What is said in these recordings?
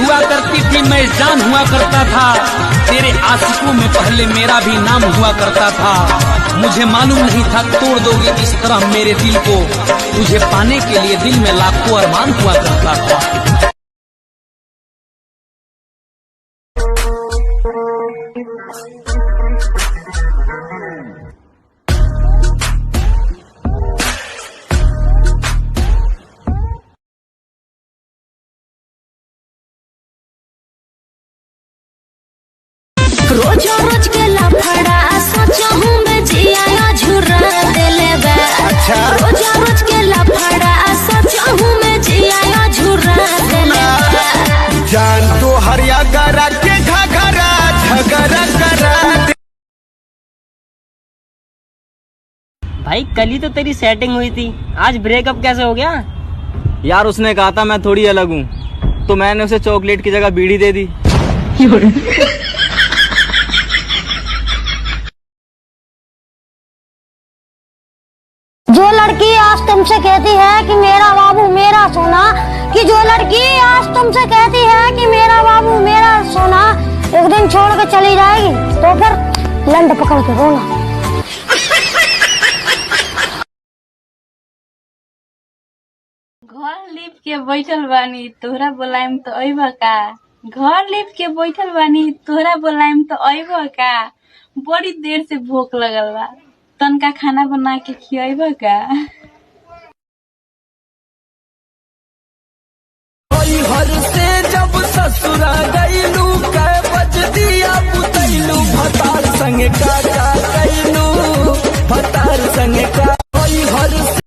हुआ करती थी, मैं जान हुआ करता था। तेरे आशिकों में पहले मेरा भी नाम हुआ करता था। मुझे मालूम नहीं था तोड़ दोगे इस तरह मेरे दिल को। तुझे पाने के लिए दिल में लाखों अरमान हुआ करता था। रोज रोज के लफड़ा सोचहूं मैं जिया झुरा देले बा। अच्छा रोज रोज के लफड़ा सोचहूं मैं जिया झुरा देले बा। जान तो हरिया गरा के घघरा झगड़ा करा दे। भाई कल ही तो तेरी सेटिंग हुई थी, आज ब्रेकअप कैसे हो गया? यार उसने कहा था मैं थोड़ी अलग हूँ, तो मैंने उसे चॉकलेट की जगह बीड़ी दे दी। जो लड़की आज तुमसे कहती है कि मेरा बाबू मेरा सोना, कि जो लड़की आज तुमसे कहती है कि मेरा बाबू मेरा सोना एक दिन छोड़ के चली जाएगी, तो फिर लंड पकड़ के रोना। घर लिप के बैठल बानी तोहरा बोलाइम तो अइबा का। घर लिप के बैठल बानी तोहरा बोलाइम तो अइबा का। बड़ी देर से भूख लगल बा, तनका खाना बना के खियाइबा का। हर से जब ससुरा गईलू कै बज दिया बुतैलू भतार संगे का कैलू भतार संगे का हर से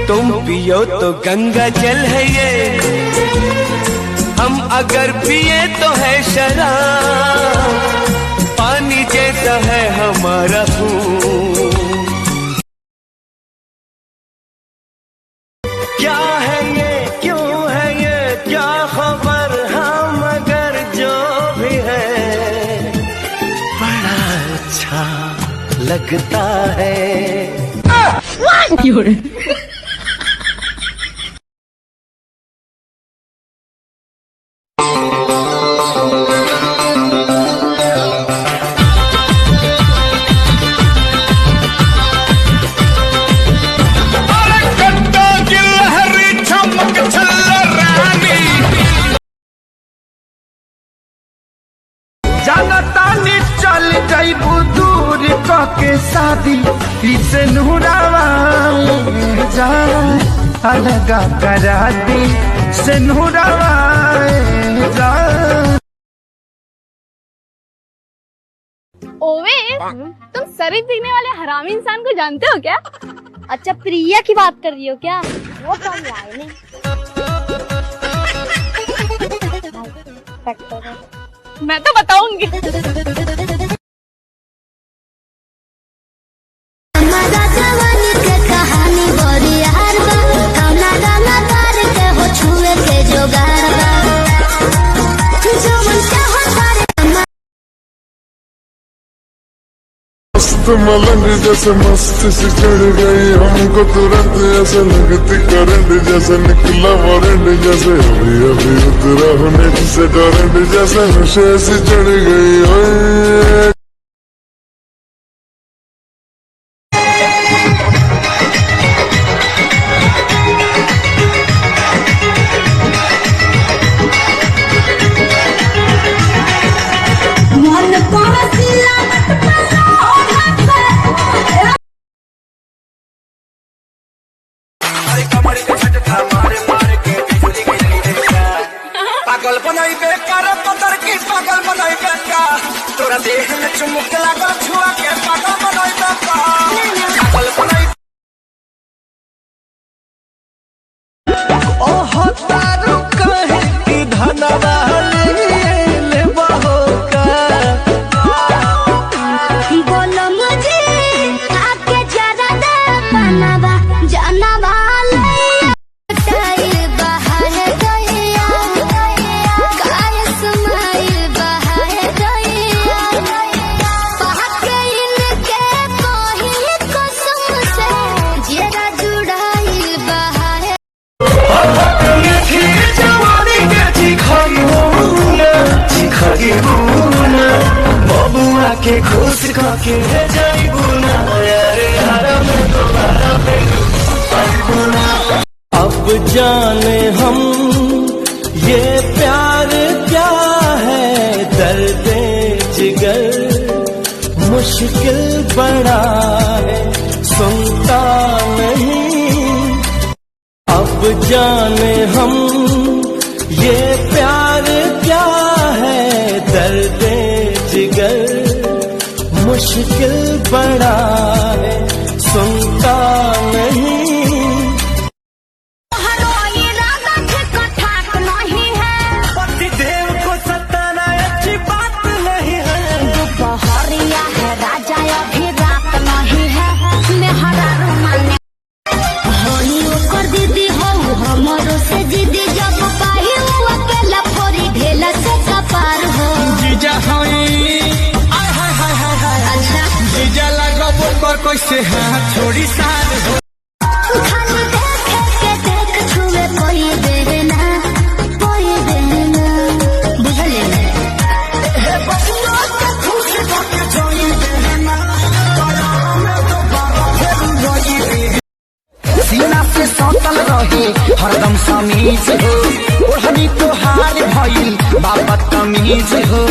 तुम पियो तो गंगा जल है ये, हम अगर पिए तो है शराब। पानी जैसा है हमारा खून, क्या है ये क्यों है ये क्या खबर, हम अगर जो भी है बड़ा अच्छा लगता है। जानतानी चल जाइबू दूर के शादी से नूरावा जा अलगा करा दी से नूरावा जा। ओवे तुम शरीफ दिखने वाले हरामी इंसान को जानते हो क्या? अच्छा प्रिया की बात कर रही हो क्या? वो कम लाए नहीं। मैं तो बताऊंगी। मलंग जैसे मस्त सी चढ़ गई हमको तुरंत, ऐसे लगती करंट जैसे निकला वारंट, जैसे अभी अभी उतरा होने से करंट, जैसे नशे से चढ़ गई। पागल बनाई बेकार पतर की पागल बनाई बेकार, तोरा देह में चुमुक लागल छुआ के पागल बनाई बेकार। के खुश खाके है जाई बुना यारे यारा में दोबारा बुना। अब जाने हम ये प्यार क्या है, दर्द जिगर मुश्किल बड़ा है, सुनता नहीं। अब जाने हम ये प्यार क्या है, दर्द जिगर मुश्किल बड़ा है, सुनता नहीं। पतिदेव को सताना अच्छी बात नहीं है। दोपहरिया है राजा अभी रात नहीं है, मैं हरा रोमाने होली कर दीदी हो हमरो से दीदी, जब पाही हुआ अकेला फोरी ढेला से कपार हो। जीजा होई अच्छा जीजा लगबो पर कैसे हाथ छोड़ी सार हो। खाली देखे के देख छुए कोई देना बुझले हे बबुआ के खुश होके जोई देना, सीना से सौतल रहे हरदम समीज हो, ओढ़नी तो हार भइल बाबा तमीज हो।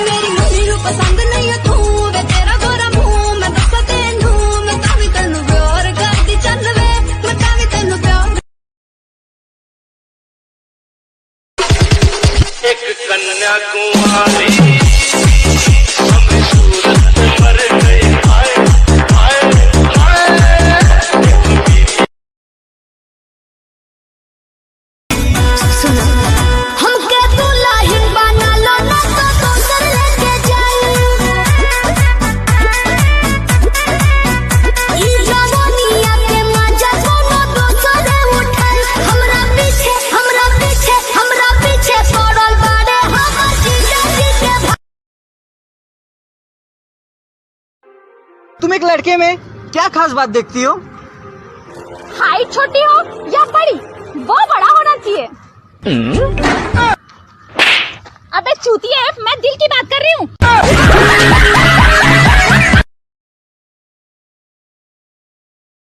मेरी मम्मी को पसंद नहीं है तू, वे तेरा गोरा मुंह मैं दस तेनू, मैं तावी तेनू प्यार करदी चल वे, मैं तावी तेनू प्यार। एक कन्या कुमारी हमें सूरत पर गए आए आए आए। सुनो हमके दुल्हन बना लो ना तो दोसर लेके जाई, ई जवानिया के मजा कोनो दोसर उठाई। हमरा पीछे पड़ल बाड़े हमर जीजा जी के। तुम एक लड़के में क्या खास बात देखती हो? हाइट छोटी हो या बड़ी, वो बड़ा होना चाहिए। अबे चूतिया, मैं दिल की बात कर रही हूँ।